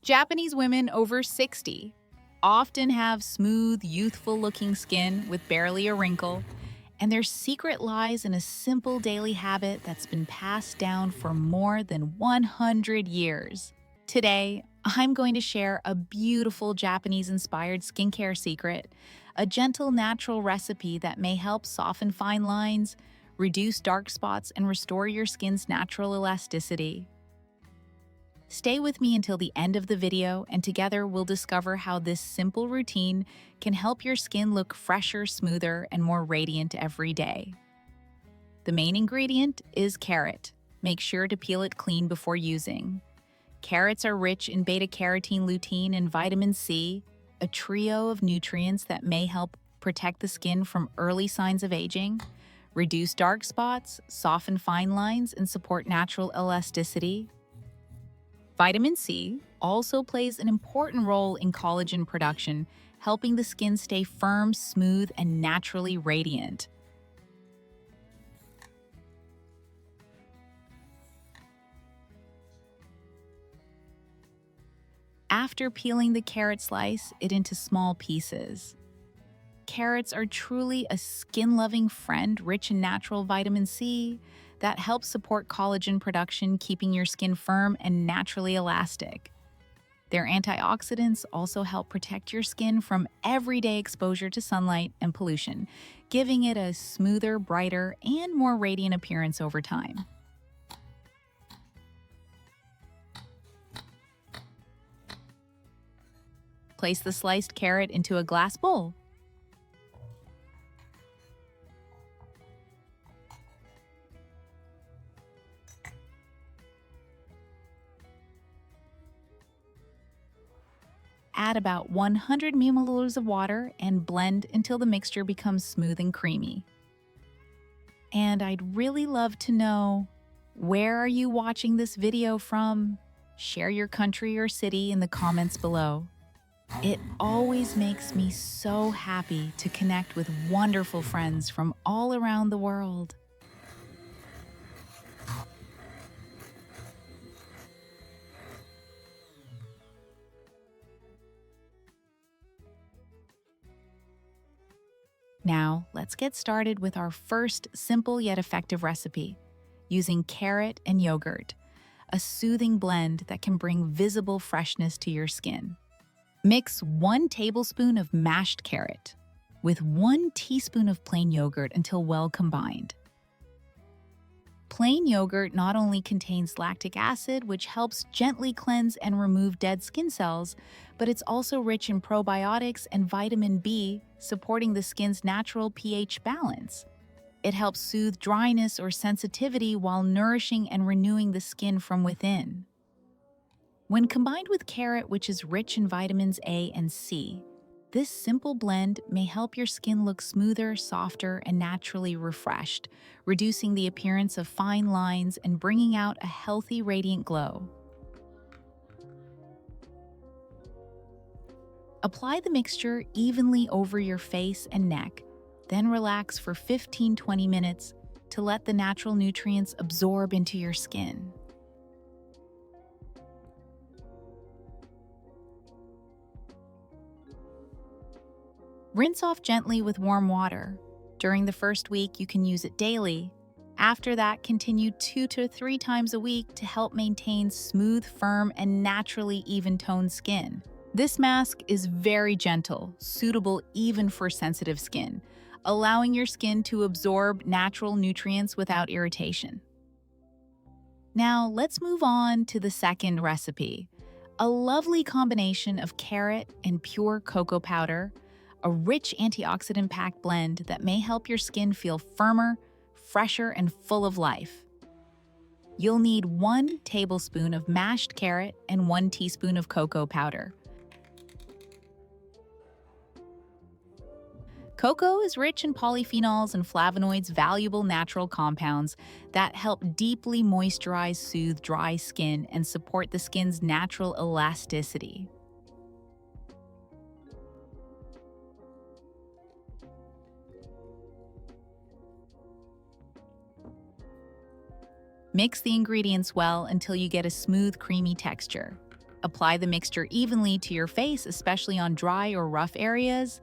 Japanese women over 60 often have smooth, youthful-looking skin with barely a wrinkle, and their secret lies in a simple daily habit that's been passed down for more than 100 years. Today, I'm going to share a beautiful Japanese-inspired skincare secret, a gentle, natural recipe that may help soften fine lines, reduce dark spots, and restore your skin's natural elasticity. Stay with me until the end of the video, and together we'll discover how this simple routine can help your skin look fresher, smoother, and more radiant every day. The main ingredient is carrot. Make sure to peel it clean before using. Carrots are rich in beta-carotene, lutein, and vitamin C, a trio of nutrients that may help protect the skin from early signs of aging, reduce dark spots, soften fine lines, and support natural elasticity. Vitamin C also plays an important role in collagen production, helping the skin stay firm, smooth, and naturally radiant. After peeling the carrot, slice it into small pieces. Carrots are truly a skin-loving friend, rich in natural vitamin C that helps support collagen production, keeping your skin firm and naturally elastic. Their antioxidants also help protect your skin from everyday exposure to sunlight and pollution, giving it a smoother, brighter, and more radiant appearance over time. Place the sliced carrot into a glass bowl. Add about 100 milliliters of water and blend until the mixture becomes smooth and creamy. And I'd really love to know, where are you watching this video from? Share your country or city in the comments below. It always makes me so happy to connect with wonderful friends from all around the world. Now, let's get started with our first simple yet effective recipe, using carrot and yogurt, a soothing blend that can bring visible freshness to your skin. Mix 1 tablespoon of mashed carrot with 1 teaspoon of plain yogurt until well combined. Plain yogurt not only contains lactic acid, which helps gently cleanse and remove dead skin cells, but it's also rich in probiotics and vitamin B, supporting the skin's natural pH balance. It helps soothe dryness or sensitivity while nourishing and renewing the skin from within. When combined with carrot, which is rich in vitamins A and C, this simple blend may help your skin look smoother, softer, and naturally refreshed, reducing the appearance of fine lines and bringing out a healthy, radiant glow. Apply the mixture evenly over your face and neck, then relax for 15-20 minutes to let the natural nutrients absorb into your skin. Rinse off gently with warm water. During the first week, you can use it daily. After that, continue 2 to 3 times a week to help maintain smooth, firm, and naturally even-toned skin. This mask is very gentle, suitable even for sensitive skin, allowing your skin to absorb natural nutrients without irritation. Now, let's move on to the second recipe, a lovely combination of carrot and pure cocoa powder, a rich antioxidant-packed blend that may help your skin feel firmer, fresher, and full of life. You'll need 1 tablespoon of mashed carrot and 1 teaspoon of cocoa powder. Cocoa is rich in polyphenols and flavonoids, valuable natural compounds that help deeply moisturize, soothe dry skin, and support the skin's natural elasticity. Mix the ingredients well until you get a smooth, creamy texture. Apply the mixture evenly to your face, especially on dry or rough areas,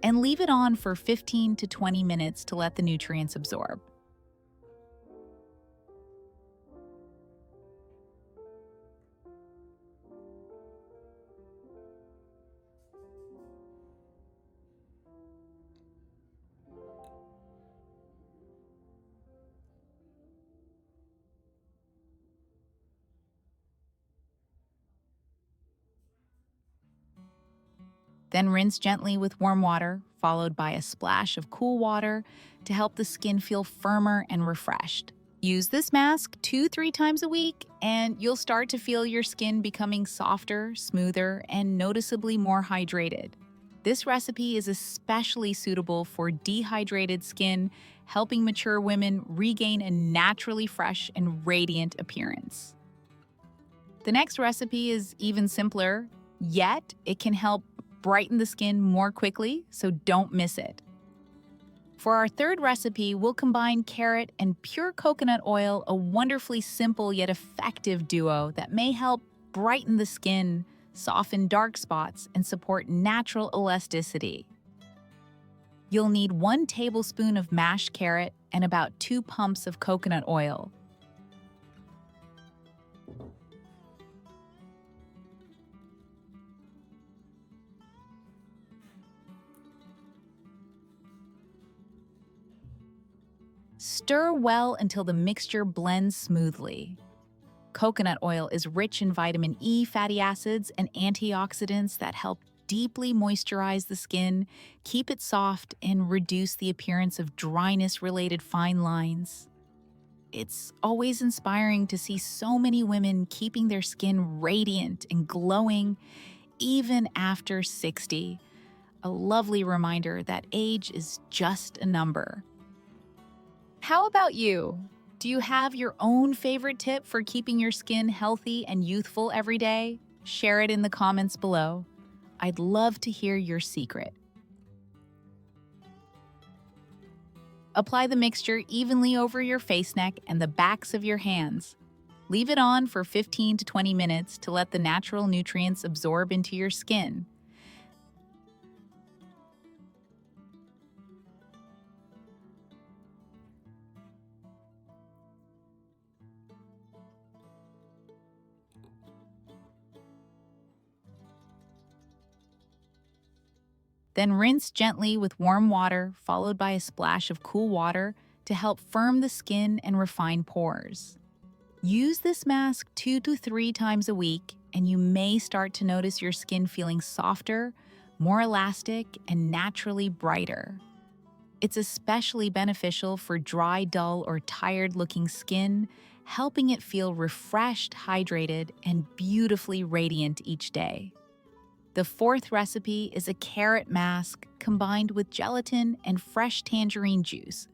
and leave it on for 15 to 20 minutes to let the nutrients absorb. Then rinse gently with warm water, followed by a splash of cool water to help the skin feel firmer and refreshed. Use this mask 2-3 times a week, and you'll start to feel your skin becoming softer, smoother, and noticeably more hydrated. This recipe is especially suitable for dehydrated skin, helping mature women regain a naturally fresh and radiant appearance. The next recipe is even simpler, yet it can help brighten the skin more quickly, so don't miss it. For our third recipe, we'll combine carrot and pure coconut oil, a wonderfully simple yet effective duo that may help brighten the skin, soften dark spots, and support natural elasticity. You'll need 1 tablespoon of mashed carrot and about 2 pumps of coconut oil. Stir well until the mixture blends smoothly. Coconut oil is rich in vitamin E fatty acids and antioxidants that help deeply moisturize the skin, keep it soft, and reduce the appearance of dryness-related fine lines. It's always inspiring to see so many women keeping their skin radiant and glowing even after 60. A lovely reminder that age is just a number. How about you? Do you have your own favorite tip for keeping your skin healthy and youthful every day? Share it in the comments below. I'd love to hear your secret. Apply the mixture evenly over your face neck and the backs of your hands. Leave it on for 15 to 20 minutes to let the natural nutrients absorb into your skin. Then rinse gently with warm water, followed by a splash of cool water to help firm the skin and refine pores. Use this mask 2 to 3 times a week, and you may start to notice your skin feeling softer, more elastic, and naturally brighter. It's especially beneficial for dry, dull, or tired-looking skin, helping it feel refreshed, hydrated, and beautifully radiant each day. The fourth recipe is a carrot mask combined with gelatin and fresh tangerine juice,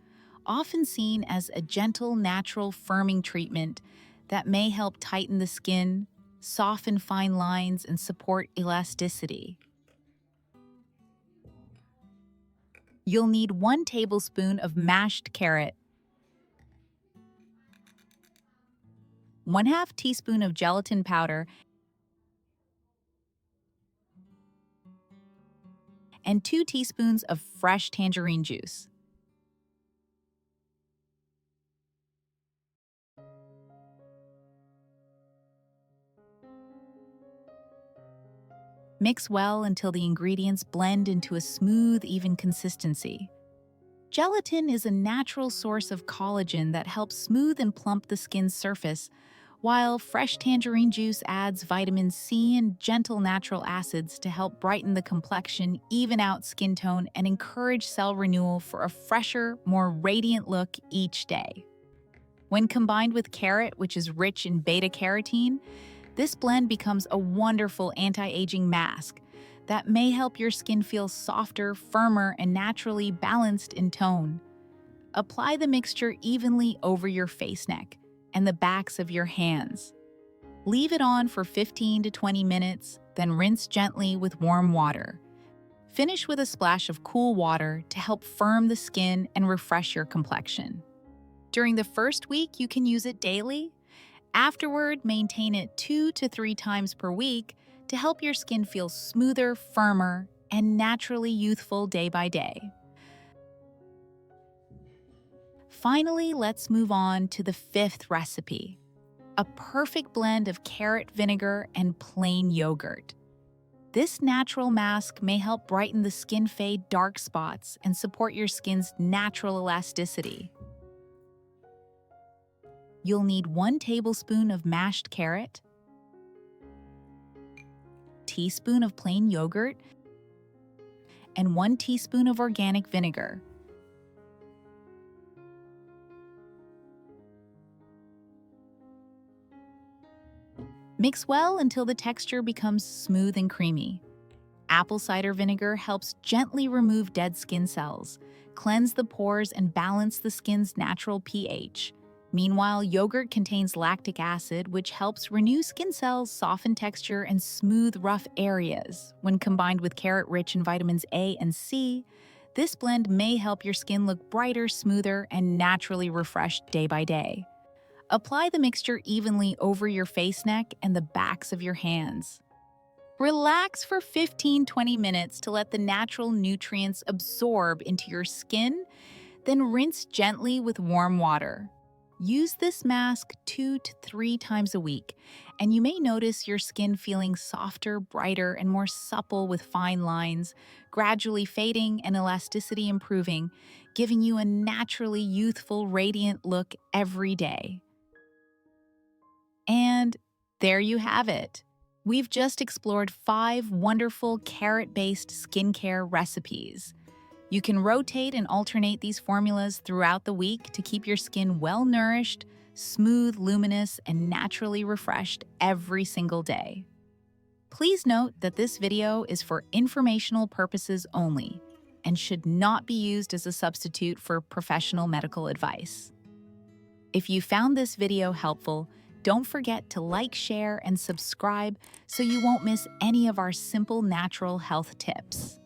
often seen as a gentle, natural firming treatment that may help tighten the skin, soften fine lines, and support elasticity. You'll need 1 tablespoon of mashed carrot, 1/2 teaspoon of gelatin powder, and 2 teaspoons of fresh tangerine juice. Mix well until the ingredients blend into a smooth, even consistency. Gelatin is a natural source of collagen that helps smooth and plump the skin's surface, while fresh tangerine juice adds vitamin C and gentle natural acids to help brighten the complexion, even out skin tone, and encourage cell renewal for a fresher, more radiant look each day. When combined with carrot, which is rich in beta-carotene, this blend becomes a wonderful anti-aging mask that may help your skin feel softer, firmer, and naturally balanced in tone. Apply the mixture evenly over your face neck and the backs of your hands. Leave it on for 15 to 20 minutes, then rinse gently with warm water. Finish with a splash of cool water to help firm the skin and refresh your complexion. During the first week, you can use it daily, Afterward, maintain it 2 to 3 times per week to help your skin feel smoother, firmer, and naturally youthful day by day. Finally, let's move on to the fifth recipe, a perfect blend of carrot vinegar and plain yogurt. This natural mask may help brighten the skin fade dark spots and support your skin's natural elasticity. You'll need 1 tablespoon of mashed carrot, teaspoon of plain yogurt, and 1 teaspoon of organic vinegar. Mix well until the texture becomes smooth and creamy. Apple cider vinegar helps gently remove dead skin cells, cleanse the pores, and balance the skin's natural pH. Meanwhile, yogurt contains lactic acid, which helps renew skin cells, soften texture, and smooth rough areas. When combined with carrot-rich in vitamins A and C, this blend may help your skin look brighter, smoother, and naturally refreshed day by day. Apply the mixture evenly over your face, neck, and the backs of your hands. Relax for 15-20 minutes to let the natural nutrients absorb into your skin, then rinse gently with warm water. Use this mask 2 to 3 times a week, and you may notice your skin feeling softer, brighter, and more supple with fine lines, gradually fading and elasticity improving, giving you a naturally youthful, radiant look every day. And there you have it. We've just explored 5 wonderful carrot-based skincare recipes. You can rotate and alternate these formulas throughout the week to keep your skin well-nourished, smooth, luminous, and naturally refreshed every single day. Please note that this video is for informational purposes only and should not be used as a substitute for professional medical advice. If you found this video helpful, don't forget to like, share, and subscribe so you won't miss any of our simple natural health tips.